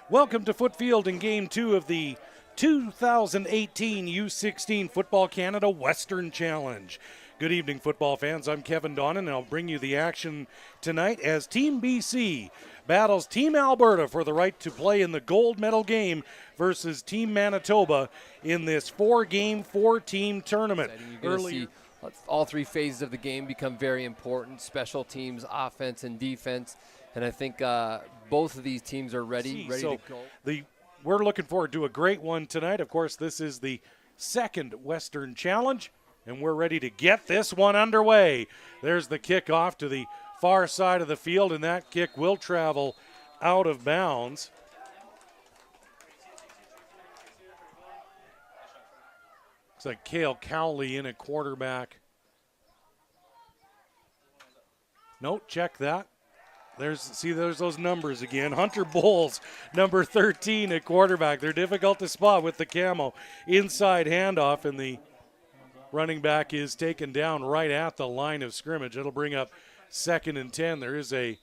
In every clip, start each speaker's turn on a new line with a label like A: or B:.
A: Welcome to Footfield in Game 2 of the 2018 U16 Football Canada Western Challenge. Good evening, football fans. I'm Kevin Donnan, and I'll bring you the action tonight as Team BC battles Team Alberta for the right to play in the gold medal game versus Team Manitoba in this four-game, four-team tournament.
B: You're going to see all three phases of the game become very important: special teams, offense, and defense. And I think both of these teams are ready to go.
A: We're looking forward to a great one tonight. Of course, this is the second Western Challenge, and we're ready to get this one underway. There's the kickoff to the far side of the field, and that kick will travel out of bounds. Looks like Cale Cowley in at quarterback. No, check that. There's those numbers again. Hunter Bowles, number 13 at quarterback. They're difficult to spot with the camo. Inside handoff, and the running back is taken down right at the line of scrimmage. It'll bring up 2nd and 10. There is a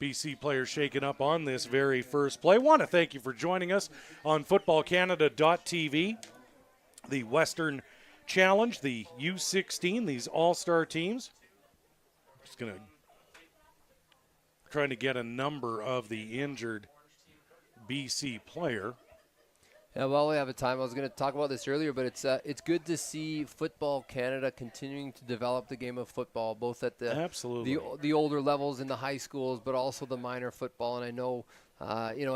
A: BC player shaken up on this very first play. I want to thank you for joining us on footballcanada.tv. The Western Challenge, the U16, these all-star teams. Just going to trying to get a number of the injured BC player.
B: Yeah, well, we have a time. I was going to talk about this earlier, but it's good to see Football Canada continuing to develop the game of football, both at the older levels in the high schools, but also the minor football. And I know,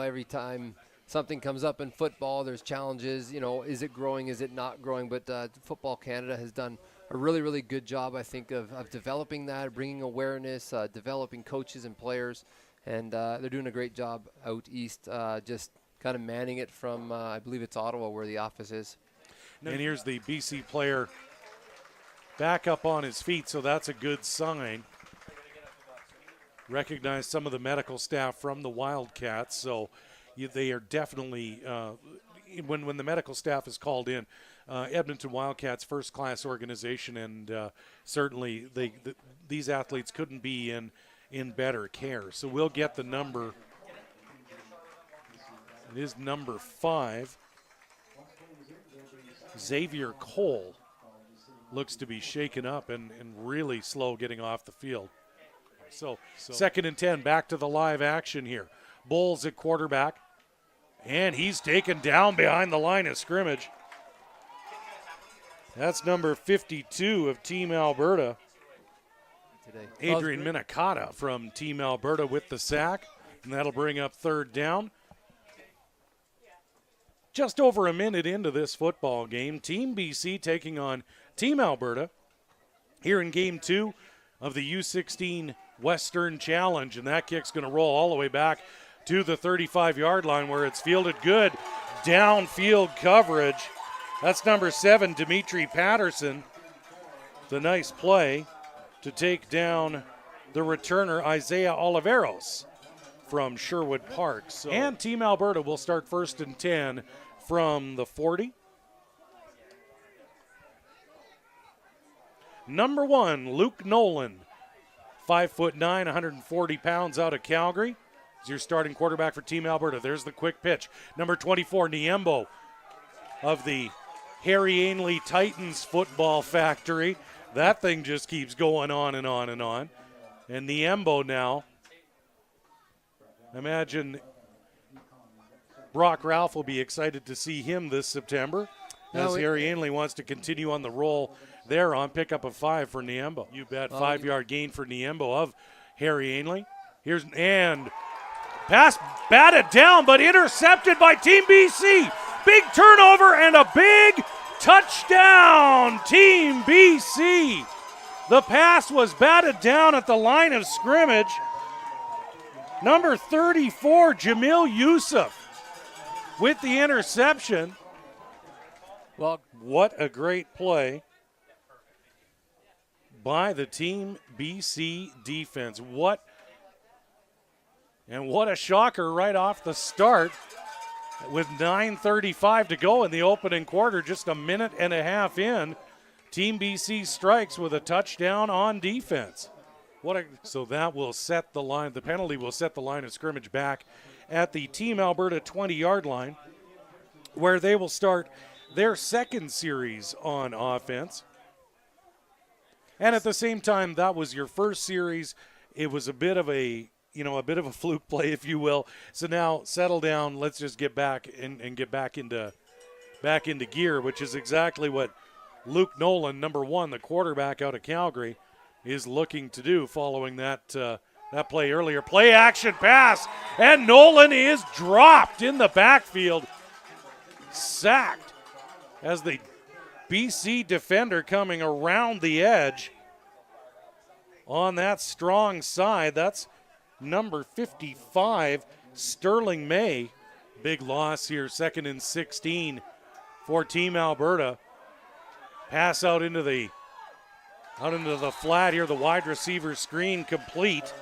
B: every time something comes up in football, there's challenges. Is it growing? Is it not growing? But Football Canada has done a really, really good job, I think, of developing that, bringing awareness, developing coaches and players, and they're doing a great job out east, just kind of manning it from, I believe it's Ottawa where the office is.
A: And here's the BC player back up on his feet, so that's a good sign. Recognize some of the medical staff from the Wildcats, so they are definitely, when the medical staff is called in, Edmonton Wildcats, first-class organization, and certainly these athletes couldn't be in better care. So we'll get the number. It is number 5. Xavier Cole looks to be shaken up and really slow getting off the field. So 2nd and 10, back to the live action here. Bowles at quarterback, and he's taken down behind the line of scrimmage. That's number 52 of Team Alberta. Adrian Minicata from Team Alberta with the sack, and that'll bring up 3rd down. Just over a minute into this football game, Team BC taking on Team Alberta here in Game 2 of the U16 Western Challenge, and that kick's going to roll all the way back to the 35-yard line where it's fielded. Good downfield coverage. That's number 7, Dimitri Patterson. It's a nice play to take down the returner, Isaiah Oliveros from Sherwood Park. And Team Alberta will start 1st and 10 from the 40. Number 1, Luke Nolan, 5'9", 140 pounds out of Calgary. Is your starting quarterback for Team Alberta. There's the quick pitch. Number 24, Niembo of the Harry Ainley Titans football factory. That thing just keeps going on and on and on. And Niembo now, imagine Brock Ralph will be excited to see him this September as Harry Ainley wants to continue on the roll there on pickup of 5 for Niembo. You bet, 5-yard gain for Niembo of Harry Ainley. And pass batted down, but intercepted by Team BC. Big turnover and a big touchdown, Team BC. The pass was batted down at the line of scrimmage. Number 34, Jamil Youssef with the interception. Well, what a great play by the Team BC defense. What a shocker right off the start. With 9:35 to go in the opening quarter, just a minute and a half in, Team BC strikes with a touchdown on defense. So that will set the line. The penalty will set the line of scrimmage back at the Team Alberta 20-yard line, where they will start their second series on offense. And at the same time, that was your first series. It was a bit of a fluke play, if you will. So now settle down. Let's just get back and get back into gear, which is exactly what Luke Nolan, number 1, the quarterback out of Calgary, is looking to do following that play earlier. Play action pass, and Nolan is dropped in the backfield, sacked as the BC defender coming around the edge on that strong side. That's number 55, Sterling May. Big loss here, 2nd and 16 for Team Alberta. Pass out into the flat here. The wide receiver screen complete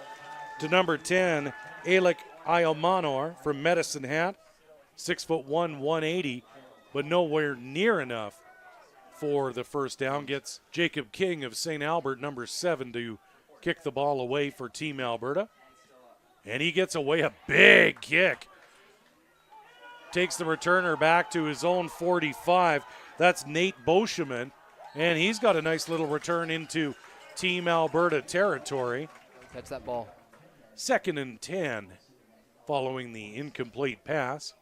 A: to number 10, Alec Iomanor from Medicine Hat. 6'1", 180, but nowhere near enough for the first down. Gets Jacob King of St. Albert, number 7, to kick the ball away for Team Alberta. And he gets away a big kick. Takes the returner back to his own 45. That's Nate Boscheman. And he's got a nice little return into Team Alberta territory.
B: Catch that ball.
A: 2nd and 10 following the incomplete pass.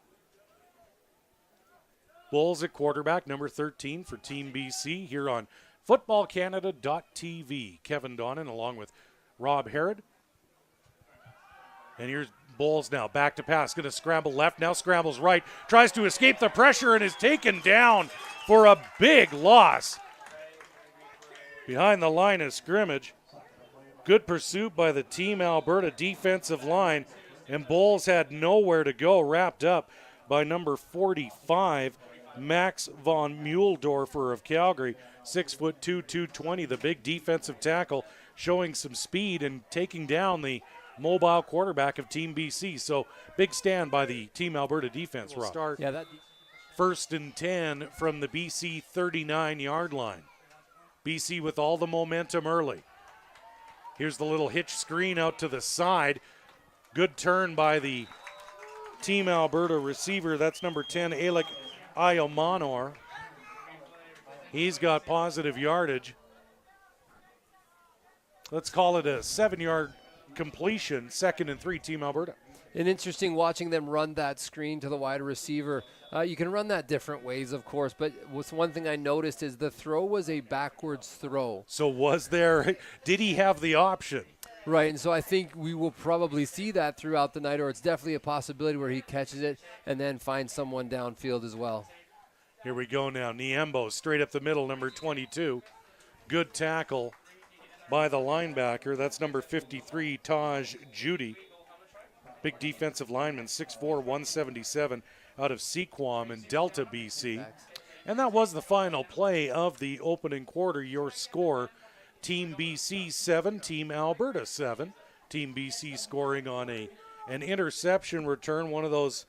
A: Bulls at quarterback, number 13 for Team BC here on footballcanada.tv. Kevin Donnan along with Rob Herod. And here's Bulls now, back to pass, going to scramble left, now scrambles right, tries to escape the pressure and is taken down for a big loss behind the line of scrimmage. Good pursuit by the Team Alberta defensive line, and Bulls had nowhere to go, wrapped up by number 45, Max von Muhldorfer of Calgary, 6'2", 220, the big defensive tackle, showing some speed and taking down the mobile quarterback of Team BC. So big stand by the Team Alberta defense, Rob.
B: Start. Yeah,
A: 1st and 10 from the BC 39-yard line. BC with all the momentum early. Here's the little hitch screen out to the side. Good turn by the Team Alberta receiver. That's number 10, Alec Iomanor. He's got positive yardage. Let's call it a 7-yard completion, 2nd and 3, Team Alberta.
B: And interesting watching them run that screen to the wide receiver. You can run that different ways, of course, but one thing I noticed is the throw was a backwards throw.
A: So did he have the option?
B: Right, and so I think we will probably see that throughout the night, or it's definitely a possibility where he catches it and then finds someone downfield as well.
A: Here we go now. Niembo straight up the middle, number 22. Good tackle by the linebacker. That's number 53, Taj Judy. Big defensive lineman, 6'4", 177, out of Sequam in Delta, BC. And that was the final play of the opening quarter. Your score, Team BC 7, Team Alberta 7. Team BC scoring on an interception return, one of those,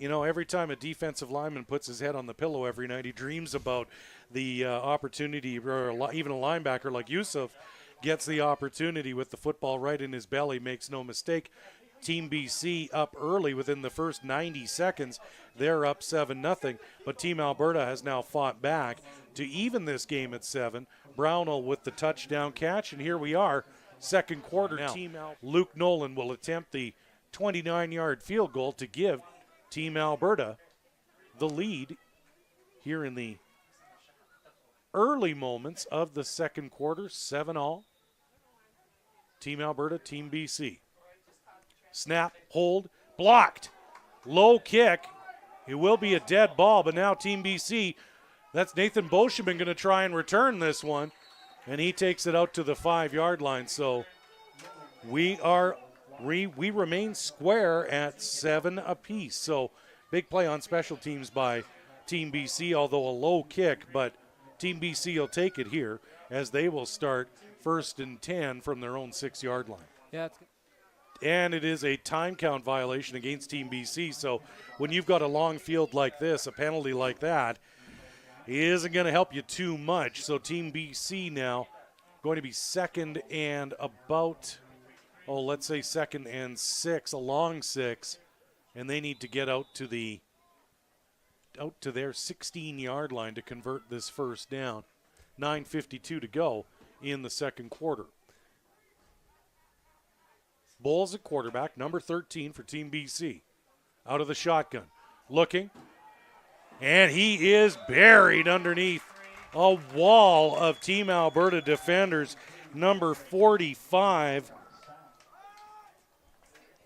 A: every time a defensive lineman puts his head on the pillow every night, he dreams about the opportunity, or even a linebacker like Yusuf gets the opportunity with the football right in his belly, makes no mistake. Team BC up early within the first 90 seconds. They're up 7-0, but Team Alberta has now fought back to even this game at 7. Brownell with the touchdown catch, and here we are, second quarter now. Luke Nolan will attempt the 29-yard field goal to give Team Alberta the lead here in the early moments of the second quarter, 7-all. Team Alberta, Team BC. Snap, hold, blocked. Low kick. It will be a dead ball, but now Team BC, that's Nathan Boscheman going to try and return this one, and he takes it out to the 5-yard line. So we remain square at 7 apiece. So big play on special teams by Team BC, although a low kick, but Team BC will take it here as they will start 1st and 10 from their own 6-yard line.
B: Yeah, it's good.
A: And it is a time count violation against Team BC. So when you've got a long field like this, a penalty like that isn't going to help you too much. So Team BC now going to be 2nd and about, let's say 2nd and 6, a long 6. and they need to get out to their 16-yard line to convert this first down. 9:52 to go in the second quarter. Bulls at quarterback, number 13 for Team BC. Out of the shotgun, looking, and he is buried underneath a wall of Team Alberta defenders. Number 45,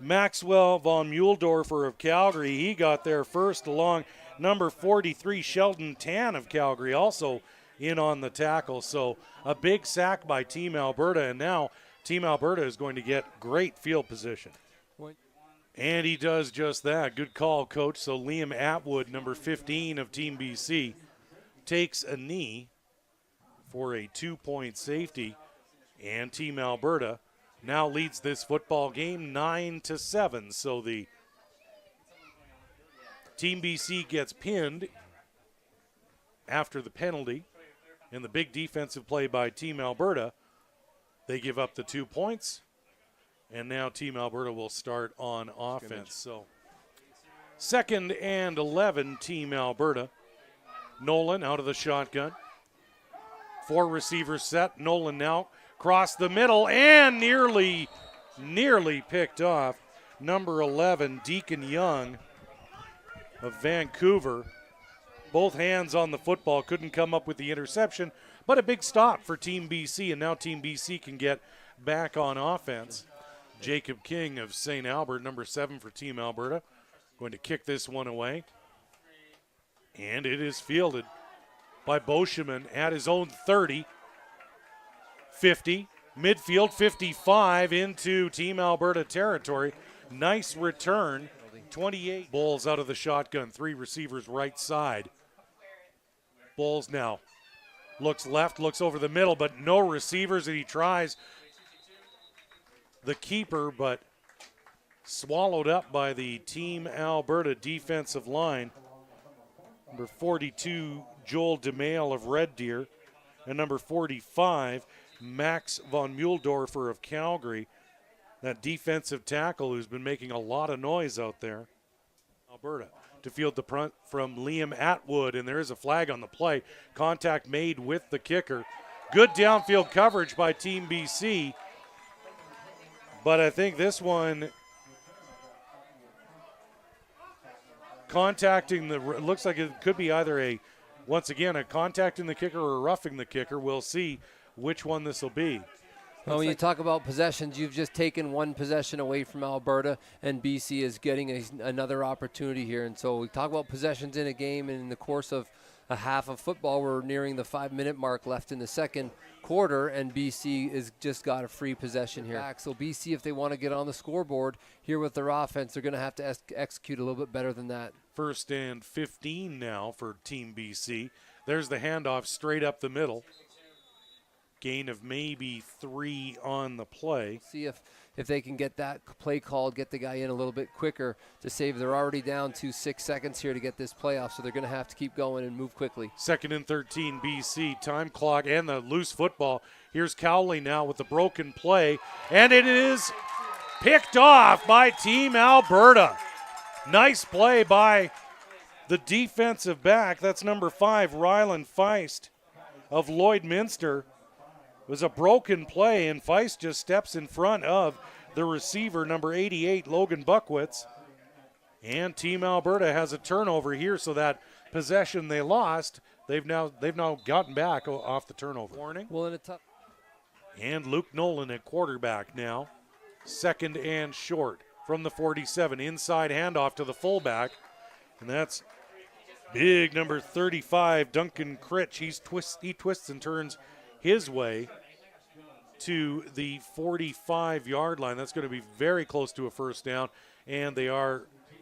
A: Maxwell von Muhldorfer of Calgary. He got there first, along number 43, Sheldon Tan of Calgary, also in on the tackle. So a big sack by Team Alberta, and now Team Alberta is going to get great field position. And he does just that. Good call, Coach. So Liam Atwood, number 15 of Team BC, takes a knee for a 2-point safety. And Team Alberta now leads this football game 9-7. So the Team BC gets pinned after the penalty and the big defensive play by Team Alberta. They give up the 2 points. And now Team Alberta will start on offense. So 2nd and 11, Team Alberta. Nolan out of the shotgun. 4 receivers set. Nolan now across the middle and nearly picked off. Number 11, Deacon Young of Vancouver. Both hands on the football, couldn't come up with the interception, but a big stop for Team BC, and now Team BC can get back on offense. Jacob King of St. Albert, number 7 for Team Alberta, going to kick this one away. And it is fielded by Boscheman at his own 30. 50, midfield 55 into Team Alberta territory. Nice return. 28. Bulls out of the shotgun, 3 receivers right side. Bulls now looks left, looks over the middle, but no receivers, and he tries the keeper, but swallowed up by the Team Alberta defensive line. Number 42, Joel DeMail of Red Deer, and number 45, Max von Muhldorfer of Calgary. That defensive tackle who's been making a lot of noise out there. Alberta to field the punt from Liam Atwood, and there is a flag on the play. Contact made with the kicker. Good downfield coverage by Team BC. But I think this one looks like it could be either once again, a contacting the kicker or a roughing the kicker. We'll see which one this will be.
B: Well, when you talk about possessions, you've just taken one possession away from Alberta, and BC is getting another opportunity here. And so we talk about possessions in a game, and in the course of a half of football, we're nearing the 5-minute mark left in the second quarter, and BC has just got a free possession here. So BC, if they want to get on the scoreboard here with their offense, they're going to have to execute a little bit better than that.
A: 1st and 15 now for Team BC. There's the handoff straight up the middle. Gain of maybe 3 on the play.
B: See if they can get that play called, get the guy in a little bit quicker to save. They're already down to 6 seconds here to get this playoff, so they're going to have to keep going and move quickly.
A: 2nd and 13, BC. Time clock and the loose football. Here's Cowley now with the broken play, and it is picked off by Team Alberta. Nice play by the defensive back. That's number 5, Ryland Feist of Lloydminster. It was a broken play, and Feist just steps in front of the receiver, number 88, Logan Buckwitz. And Team Alberta has a turnover here, so that possession they lost, they've now gotten back off the turnover. Warning.
B: Well, in a tough.
A: And Luke Nolan at quarterback now. 2nd and short from the 47. Inside handoff to the fullback, and that's big number 35, Duncan Critch. He twists and turns his way to the 45-yard line. That's going to be very close to a first down, and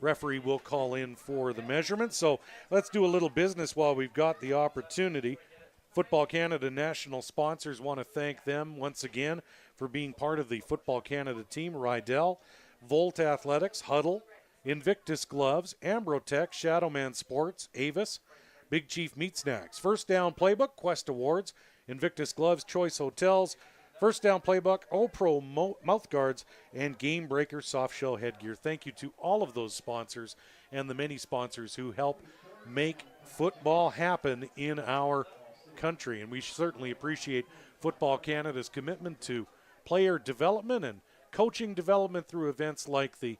A: referee will call in for the measurement. So let's do a little business while we've got the opportunity. Football Canada national sponsors, want to thank them once again for being part of the Football Canada team. Rydell, Volt Athletics, Huddle, Invictus Gloves, Ambrotech, Shadowman Sports, Avis, Big Chief Meat Snacks, First Down Playbook, Quest Awards, Invictus Gloves, Choice Hotels, First Down Playbook, O-Pro mouth guards, and Game Breaker soft shell headgear. Thank you to all of those sponsors and the many sponsors who help make football happen in our country. And we certainly appreciate Football Canada's commitment to player development and coaching development through events like the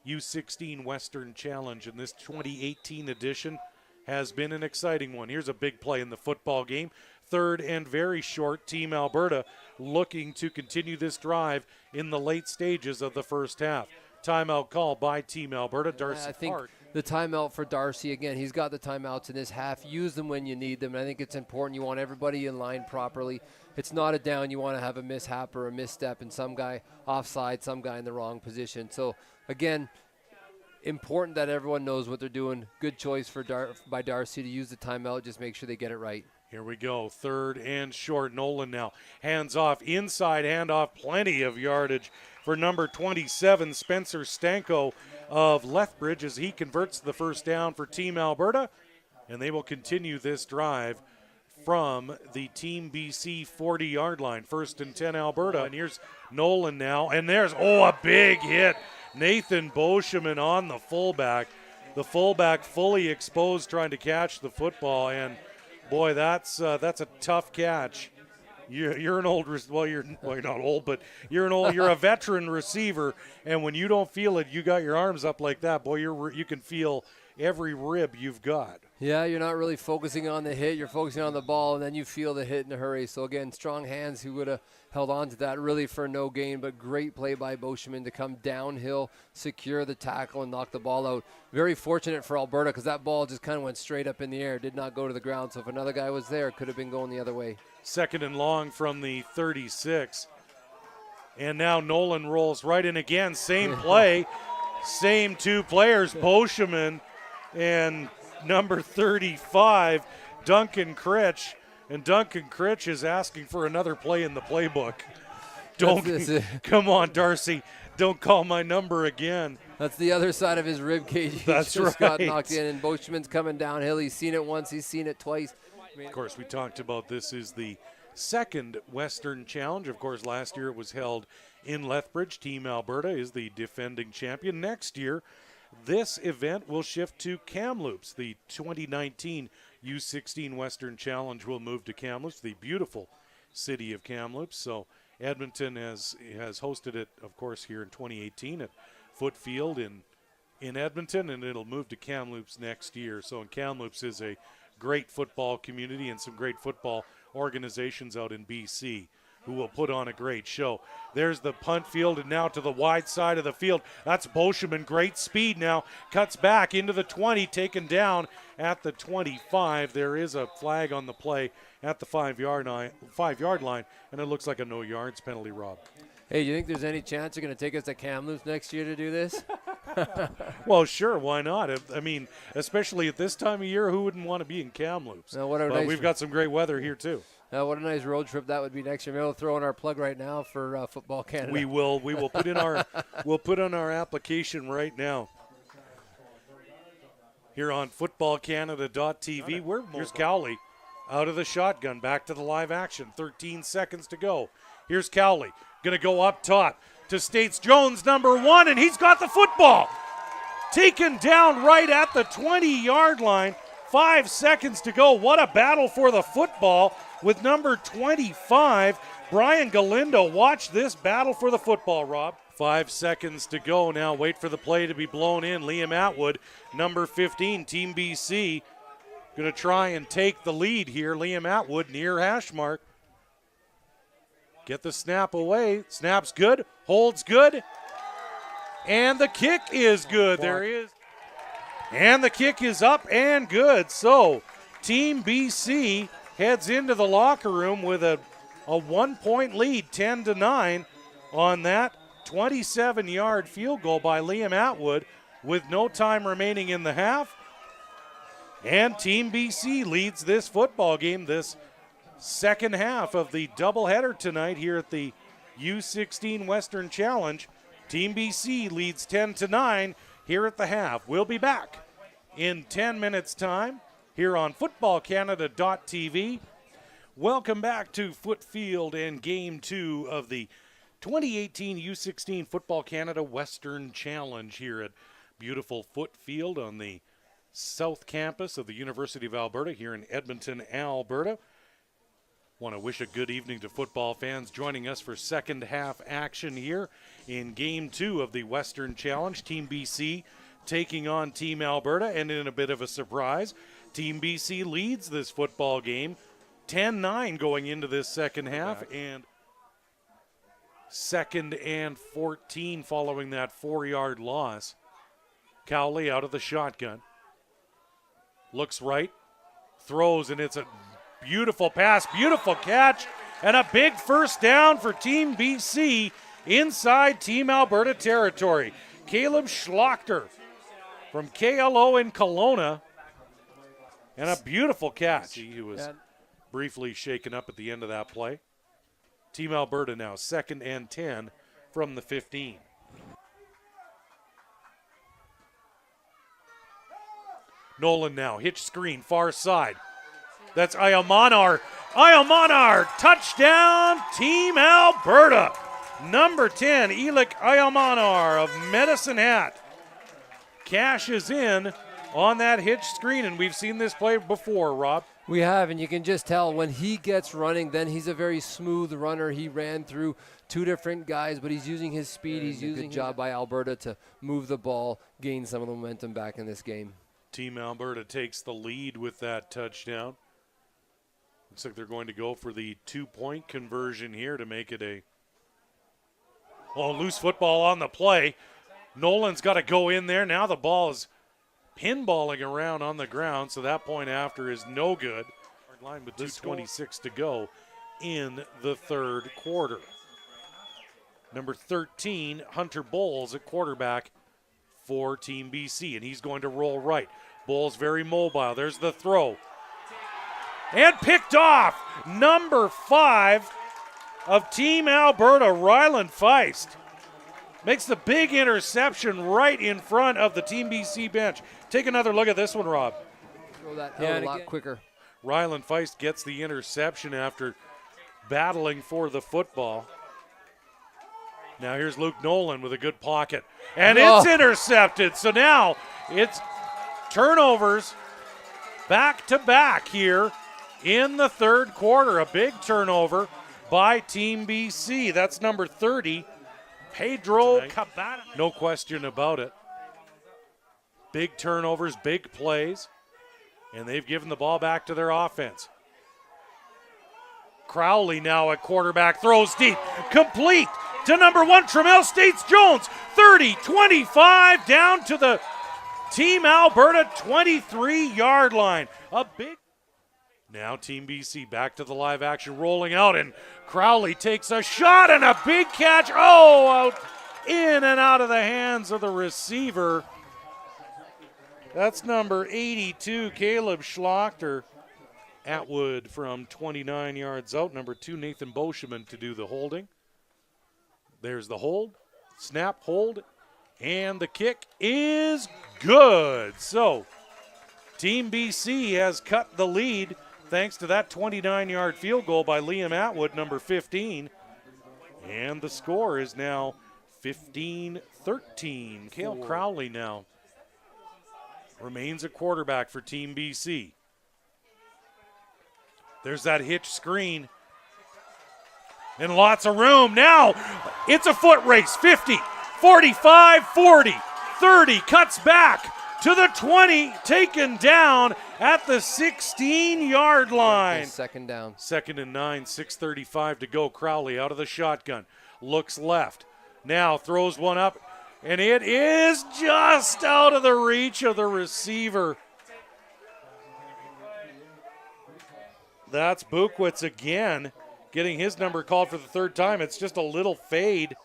A: U16 Western Challenge. And this 2018 edition has been an exciting one. Here's a big play in the football game. Third and very short. Team Alberta looking to continue this drive in the late stages of the first half. Timeout call by Team Alberta. Darcy
B: I think
A: Hart.
B: the timeout for Darcy, again, he's got the timeouts in this half. Use them when you need them. And I think it's important. You want everybody in line properly. It's not a down. You want to have a mishap or a misstep and some guy offside, some guy in the wrong position. So, again, important that everyone knows what they're doing. Good choice by Darcy to use the timeout. Just make sure they get it right.
A: Here we go. Third and short. Nolan now. Hands off. Inside handoff. Plenty of yardage for number 27, Spencer Stanko of Lethbridge, as he converts the first down for Team Alberta. And they will continue this drive from the Team BC 40-yard line. First and 10 Alberta. And here's Nolan now. And there's, a big hit. Nathan Boscheman on the fullback. The fullback fully exposed trying to catch the football. And boy, that's a tough catch. You're an old, you're not old, but you're a veteran receiver, and when you don't feel it, you got your arms up like that, boy, you can feel every rib you've got.
B: Yeah, you're not really focusing on the hit, you're focusing on the ball, and then you feel the hit in a hurry. So again, strong hands who would have held on to that really for no gain, but great play by Boscheman to come downhill, secure the tackle, and knock the ball out. Very fortunate for Alberta because that ball just kind of went straight up in the air, did not go to the ground. So if another guy was there, it could have been going the other way.
A: Second and long from the 36. And now Nolan rolls right in again. Same play, same two players, Boscheman and number 35, Duncan Critch. And Duncan Critch is asking for another play in the playbook. Come on, Darcy. Don't call my number again.
B: That's the other side of his rib cage. He
A: That's
B: just
A: right.
B: got knocked in, and Boscheman's coming downhill. He's seen it once. He's seen it twice.
A: Of course, we talked about this is the second Western Challenge. Of course, last year it was held in Lethbridge. Team Alberta is the defending champion. Next year, this event will shift to Kamloops. The 2019 U16 Western Challenge will move to Kamloops, the beautiful city of Kamloops. So Edmonton has hosted it, of course, here in 2018 at Foot Field in Edmonton, and it'll move to Kamloops next year. So Kamloops is a great football community and some great football organizations out in BC who will put on a great show. There's the punt field, and now to the wide side of the field. That's Boscheman, great speed now, cuts back into the 20, taken down at the 25. There is a flag on the play at the 5-yard line, and it looks like a no yards penalty, Rob.
B: Hey, do you think there's any chance you're going to take us to Kamloops next year to do this?
A: Well, sure, why not? I mean, especially at this time of year, who wouldn't want to be in Kamloops?
B: But
A: we've got some great weather here, too.
B: What a nice road trip that would be next year. Maybe we'll throw in our plug right now for Football Canada.
A: We will put in our application right now. Here on footballcanada.tv, here's Cowley out of the shotgun, back to the live action. 13 seconds to go. Here's Cowley, going to go up top to States Jones, number 1, and he's got the football. Taken down right at the 20-yard line. 5 seconds to go. What a battle for the football with number 25, Brian Galindo. Watch this battle for the football, Rob. 5 seconds to go now. Wait for the play to be blown in. Liam Atwood, number 15, Team BC, going to try and take the lead here. Liam Atwood near hash mark. Get the snap away. Snap's good. Holds good. And the kick is good. There he is. And the kick is up and good. So Team BC heads into the locker room with a 1-point lead, 10-9, on that 27-yard field goal by Liam Atwood with no time remaining in the half. And Team BC leads this football game, this second half of the doubleheader tonight here at the U16 Western Challenge. Team BC leads 10-9 here at the half. We'll be back in 10 minutes' time here on footballcanada.tv Welcome back to Footfield and Game 2 of the 2018 U16 Football Canada Western Challenge here at beautiful Footfield on the South Campus of the University of Alberta here in Edmonton, Alberta. Want to wish a good evening to football fans joining us for second half action here in Game 2 of the Western Challenge. Team BC taking on Team Alberta, and in a bit of a surprise, Team BC leads this football game 10-9 going into this second half, and 2nd and 14 following that 4-yard loss. Cowley out of the shotgun. Looks right, throws, and it's a beautiful pass, beautiful catch, and a big first down for Team BC inside Team Alberta territory. Caleb Schlachter from KLO in Kelowna, and a beautiful catch. He was briefly shaken up at the end of that play. Team Alberta now 2nd and 10 from the 15. Nolan now, hitch screen, far side. That's Ayamanar. Ayamanar, touchdown, Team Alberta. Number 10, Elik Ayamanar of Medicine Hat cashes in on that hitch screen, and we've seen this play before, Rob.
B: We have, and you can just tell when he gets running, then he's a very smooth runner. He ran through 2 different guys, but he's using his speed. He's using a good job by Alberta to move the ball, gain some of the momentum back in this game.
A: Team Alberta takes the lead with that touchdown. Looks like they're going to go for the 2-point conversion here to make it a loose football on the play. Nolan's got to go in there. Now the ball is pinballing around on the ground, so that point after is no good. Line with 2:26 to go in the third quarter. Number 13, Hunter Bowles at quarterback for Team BC, and he's going to roll right. Bowles very mobile. There's the throw. And picked off. Number 5 of Team Alberta, Ryland Feist, makes the big interception right in front of the Team BC bench. Take another look at this one, Rob.
B: Throw that out a lot quicker.
A: Ryland Feist gets the interception after battling for the football. Now here's Luke Nolan with a good pocket. And it's intercepted. So now it's turnovers back-to-back here in the third quarter. A big turnover by Team BC. That's number 30, Pedro Cabana. No question about it. Big turnovers, big plays, and they've given the ball back to their offense. Crowley now at quarterback, throws deep, complete to number 1, Trammell States-Jones. 30-25 down to the Team Alberta 23-yard line. A big. Now Team BC back to the live action, rolling out, and Crowley takes a shot and a big catch. Out in and out of the hands of the receiver. That's number 82, Caleb Schlachter. Atwood from 29 yards out. Number 2, Nathan Boscheman to do the holding. There's the hold, snap, hold, and the kick is good. So Team BC has cut the lead thanks to that 29-yard field goal by Liam Atwood, number 15. And the score is now 15-13. Cale Crowley now remains a quarterback for Team BC. There's that hitch screen. And lots of room. Now it's a foot race. 50, 45, 40, 30. Cuts back to the 20. Taken down at the 16-yard line.
B: Second down.
A: 2nd and 9, 6:35 to go. Crowley out of the shotgun. Looks left. Now throws one up. And it is just out of the reach of the receiver. That's Buchwitz again, getting his number called for the 3rd time. It's just a little fade,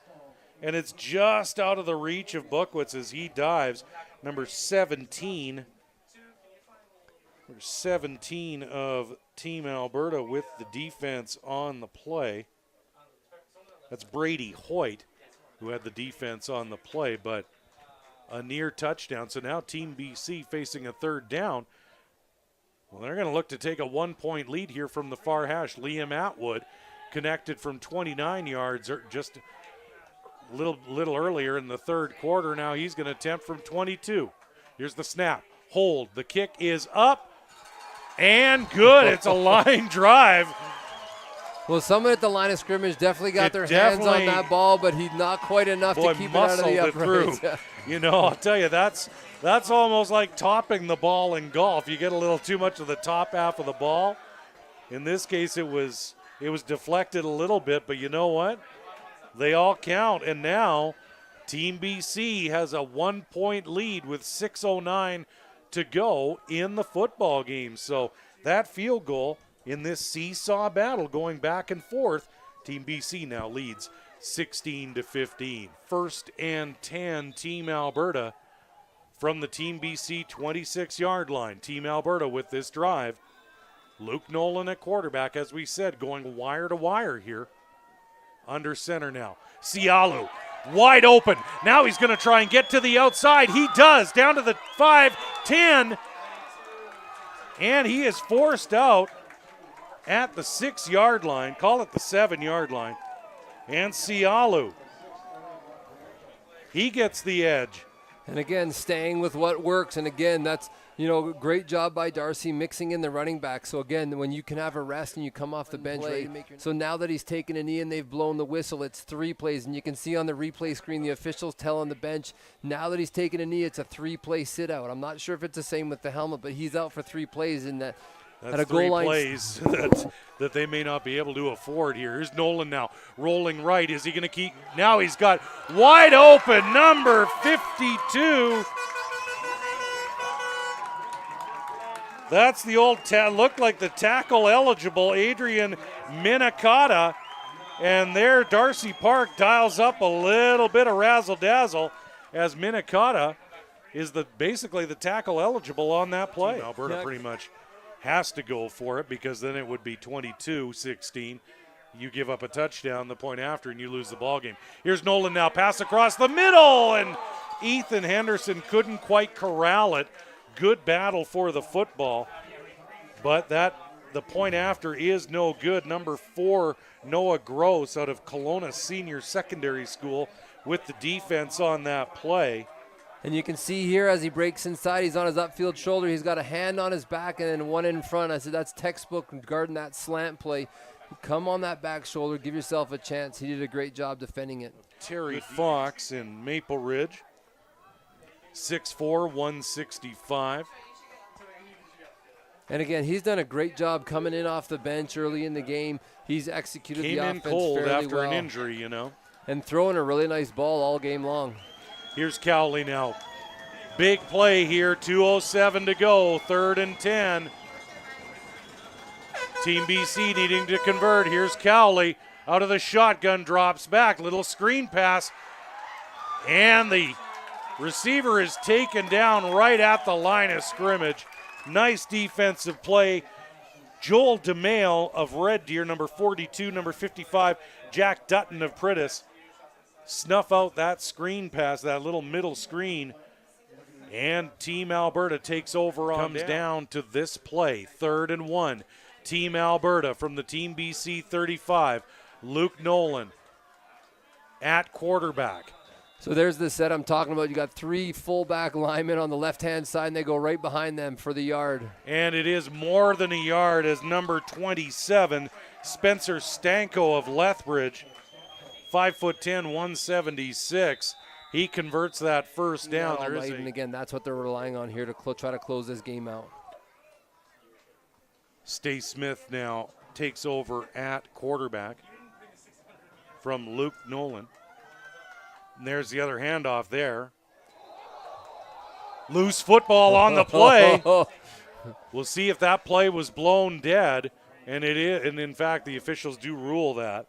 A: and it's just out of the reach of Buchwitz as he dives. Number 17. Number 17 of Team Alberta with the defense on the play. That's Brady Hoyt, who had the defense on the play, but a near touchdown. So now Team BC facing a 3rd down. Well, they're going to look to take a 1-point lead here from the far hash. Liam Atwood connected from 29 yards, or just a little earlier in the third quarter. Now he's going to attempt from 22. Here's the snap. Hold. The kick is up. And good. It's a line drive.
B: Well, someone at the line of scrimmage definitely got their hands on that ball, but he's not quite enough to keep it out of the upright.
A: You know, I'll tell you, that's almost like topping the ball in golf. You get a little too much of the top half of the ball. In this case, it was deflected a little bit, but you know what? They all count. And now Team BC has a 1-point lead with 6:09 to go in the football game. So that field goal in this seesaw battle going back and forth, Team BC now leads 16-15. 1st and 10, Team Alberta from the Team BC 26-yard line. Team Alberta with this drive. Luke Nolan at quarterback, as we said, going wire to wire here. Under center now. Sialu wide open. Now he's going to try and get to the outside. He does. Down to the 5-10. And he is forced out at the 6-yard line. Call it the 7-yard line. And Sialu, he gets the edge.
B: And again, staying with what works. And again, that's, great job by Darcy mixing in the running back. So again, when you can have a rest and you come off the bench, so now that he's taken a knee and they've blown the whistle, it's 3 plays. And you can see on the replay screen, the officials tell on the bench, now that he's taken a knee, it's a 3-play sit out. I'm not sure if it's the same with the helmet, but he's out for 3 plays in that.
A: That's at a 3 goal plays that they may not be able to afford here. Here's Nolan now, rolling right. Is he going to keep? Now he's got wide open, number 52. That's the old, looked like the tackle eligible, Adrian Minicata. And there, Darcy Park dials up a little bit of razzle-dazzle as Minicata is basically the tackle eligible on that play. Alberta pretty much has to go for it because then it would be 22-16. You give up a touchdown the point after and you lose the ball game. Here's Nolan now, pass across the middle, and Ethan Henderson couldn't quite corral it. Good battle for the football, but the point after is no good. Number 4, Noah Gross out of Kelowna Senior Secondary School with the defense on that play.
B: And you can see here as he breaks inside, he's on his upfield shoulder. He's got a hand on his back and then one in front. I said that's textbook guarding that slant play. Come on that back shoulder, give yourself a chance. He did a great job defending it.
A: Terry Fox in Maple Ridge. 6'4", 165.
B: And again, he's done a great job coming in off the bench early in the game. He's executed the offense fairly well.
A: Came in cold after an injury,
B: And throwing a really nice ball all game long.
A: Here's Cowley now. Big play here, 2:07 to go, 3rd and 10. Team BC needing to convert. Here's Cowley out of the shotgun, drops back, little screen pass, and the receiver is taken down right at the line of scrimmage. Nice defensive play. Joel DeMail of Red Deer, number 42, number 55, Jack Dutton of Pritis, snuff out that screen pass, that little middle screen, and Team Alberta takes over on comes down to this play, 3rd and 1. Team Alberta from the Team BC 35, Luke Nolan at quarterback.
B: So there's the set I'm talking about. You got 3 fullback linemen on the left-hand side, and they go right behind them for the yard.
A: And it is more than a yard as number 27, Spencer Stanko of Lethbridge, 5'10", 176. He converts that first down.
B: And again, that's what they're relying on here to try to close this game out.
A: Stace Smith now takes over at quarterback from Luke Nolan. And there's the other handoff there. Loose football on the play. We'll see if that play was blown dead, and it is. And in fact, the officials do rule that.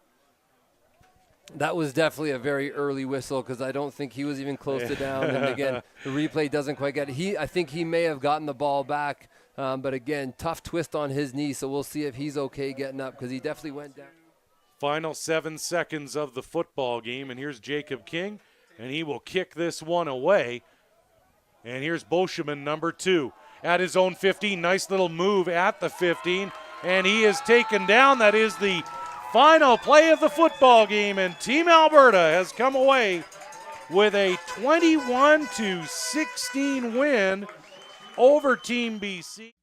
B: That was definitely a very early whistle because I don't think he was even close to down. And again, the replay doesn't quite get it. I think he may have gotten the ball back, but again, tough twist on his knee. So we'll see if he's okay getting up because he definitely went down.
A: Final 7 seconds of the football game, and here's Jacob King, and he will kick this one away. And here's Boscheman, number 2. at his own 15. Nice little move at the 15, and he is taken down. That is the final play of the football game, and Team Alberta has come away with a 21-16 win over Team BC.